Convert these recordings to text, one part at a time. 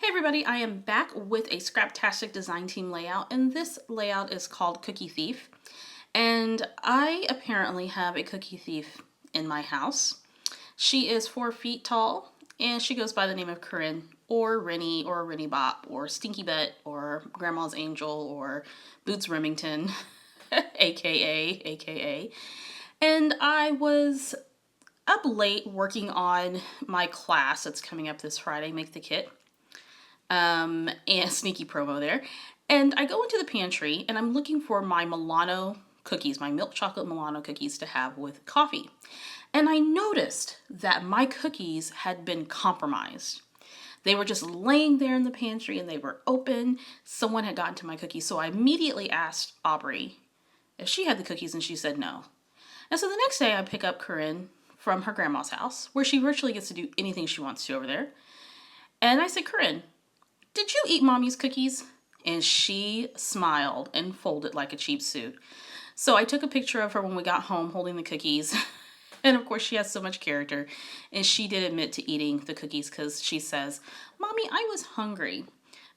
Hey everybody, I am back with a Scraptastic design team layout, and this layout is called Cookie Thief. And I apparently have a cookie thief in my house. She is 4 feet tall, and she goes by the name of Corinne, or Rennie, or Rennie Bop, or Stinky Butt, or Grandma's Angel, or Boots Remington, aka. And I was up late working on my class that's coming up this Friday, Make the Kit. And sneaky promo there. And I go into the pantry and I'm looking for my Milano cookies, my milk chocolate Milano cookies to have with coffee. And I noticed that my cookies had been compromised. They were just laying there in the pantry and they were open. Someone had gotten to my cookies. So I immediately asked Aubrey if she had the cookies, and she said no. And so the next day I pick up Corinne from her grandma's house, where she virtually gets to do anything she wants to over there. And I said, Corinne, did you eat mommy's cookies? And she smiled and folded like a cheap suit. So I took a picture of her when we got home holding the cookies. And of course she has so much character. And she did admit to eating the cookies because she says, Mommy, I was hungry.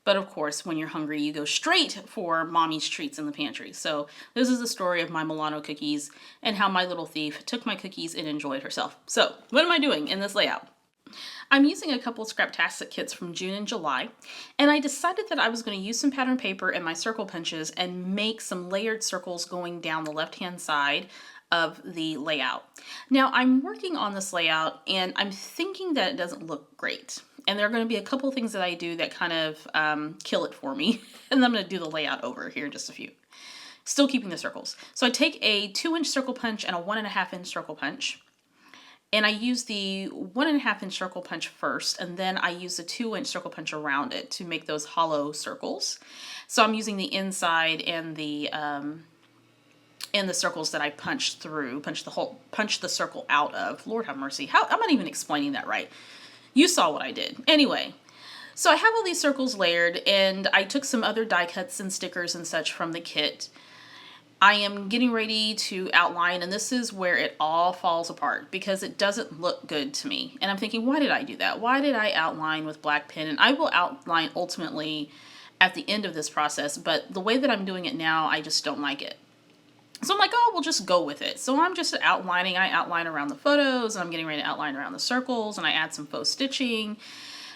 But of course, when you're hungry, you go straight for mommy's treats in the pantry. So this is the story of my Milano cookies and how my little thief took my cookies and enjoyed herself. So what am I doing in this layout? I'm using a couple of Scraptastic kits from June and July, and I decided that I was going to use some pattern paper and my circle punches and make some layered circles going down the left-hand side of the layout. Now I'm working on this layout and I'm thinking that it doesn't look great. And there are going to be a couple of things that I do that kind of kill it for me. And I'm going to do the layout over here in just a few. Still keeping the circles. So I take a 2-inch circle punch and a 1.5-inch circle punch. And I use the 1.5-inch circle punch first, and then I use the 2-inch circle punch around it to make those hollow circles. So I'm using the inside and the circles that I punched through, punch the circle out of. Lord have mercy. I'm not even explaining that right. You saw what I did. Anyway, so I have all these circles layered, and I took some other die cuts and stickers and such from the kit. I am getting ready to outline, and this is where it all falls apart because it doesn't look good to me. And I'm thinking, why did I do that? Why did I outline with black pen? And I will outline ultimately at the end of this process, but the way that I'm doing it now, I just don't like it. So I'm like, oh, we'll just go with it. So I'm just outlining. I outline around the photos, and I'm getting ready to outline around the circles, and I add some faux stitching.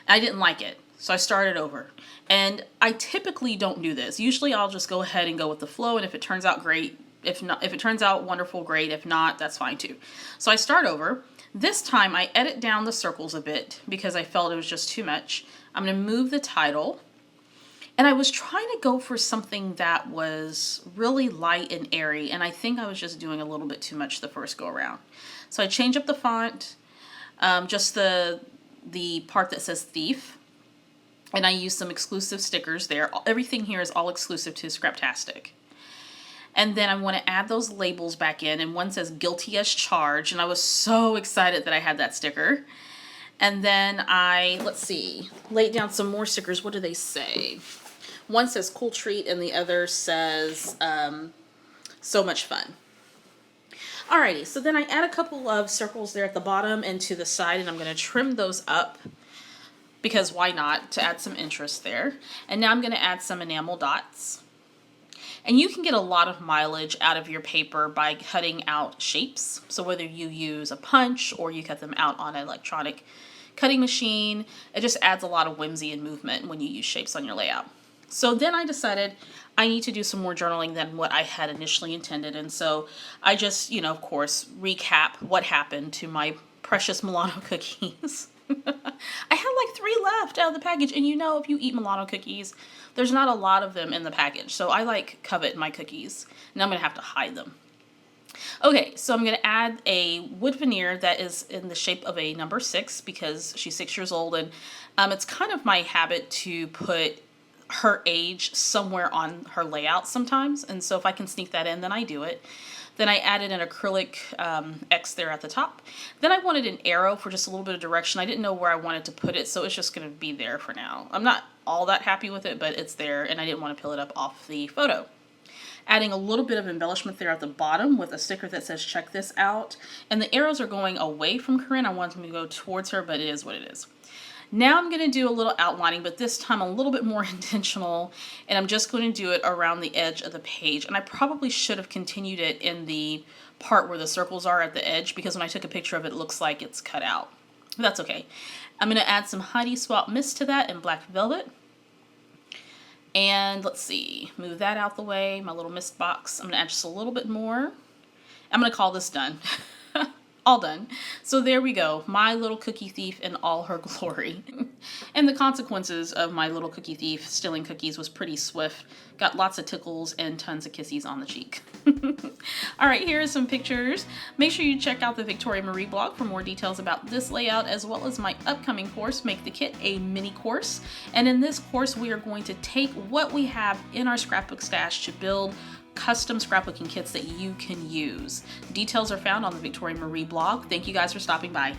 I didn't like it. So I started over. And I typically don't do this. Usually I'll just go ahead and go with the flow, and if it turns out great, if it turns out wonderful, great. If not, that's fine too. So I start over. This time I edit down the circles a bit because I felt it was just too much. I'm going to move the title. And I was trying to go for something that was really light and airy, and I think I was just doing a little bit too much the first go around. So I change up the font, just the part that says Thief. And I use some exclusive stickers there. Everything here is all exclusive to Scraptastic. And then I want to add those labels back in. And one says Guilty as Charged. And I was so excited that I had that sticker. And then I, let's see, laid down some more stickers. What do they say? One says Cool Treat and the other says So Much Fun. Alrighty, so then I add a couple of circles there at the bottom and to the side. And I'm going to trim those up, because why not, to add some interest there. And now I'm going to add some enamel dots. And you can get a lot of mileage out of your paper by cutting out shapes. So whether you use a punch or you cut them out on an electronic cutting machine, it just adds a lot of whimsy and movement when you use shapes on your layout. So then I decided I need to do some more journaling than what I had initially intended. And so I just, of course, recap what happened to my precious Milano cookies. I had like 3 left out of the package, and if you eat Milano cookies, there's not a lot of them in the package, so I covet my cookies, and I'm gonna have to hide them. Okay, so I'm gonna add a wood veneer that is in the shape of a number 6 because she's 6 years old, and it's kind of my habit to put her age somewhere on her layout sometimes, and so if I can sneak that in, then I do it. Then I added an acrylic X there at the top. Then I wanted an arrow for just a little bit of direction. I didn't know where I wanted to put it, so it's just going to be there for now. I'm not all that happy with it, but it's there, and I didn't want to peel it up off the photo. Adding a little bit of embellishment there at the bottom with a sticker that says, check this out. And the arrows are going away from Corinne. I want them to go towards her, but it is what it is. Now I'm going to do a little outlining, but this time a little bit more intentional, and I'm just going to do it around the edge of the page. And I probably should have continued it in the part where the circles are at the edge, because when I took a picture of it, it looks like it's cut out. But that's okay. I'm going to add some Heidi Swap Mist to that in Black Velvet. And let's see, move that out the way, my little mist box. I'm going to add just a little bit more. I'm going to call this done. All done. So there we go, my little cookie thief in all her glory. And the consequences of my little cookie thief stealing cookies was pretty swift. Got lots of tickles and tons of kisses on the cheek. All right, here are some pictures. Make sure you check out the Victoria Marie blog for more details about this layout, as well as my upcoming course, Make the Kit, a mini course. And in this course, we are going to take what we have in our scrapbook stash to build custom scrapbooking kits that you can use. Details are found on the Victoria Marie blog. Thank you guys for stopping by.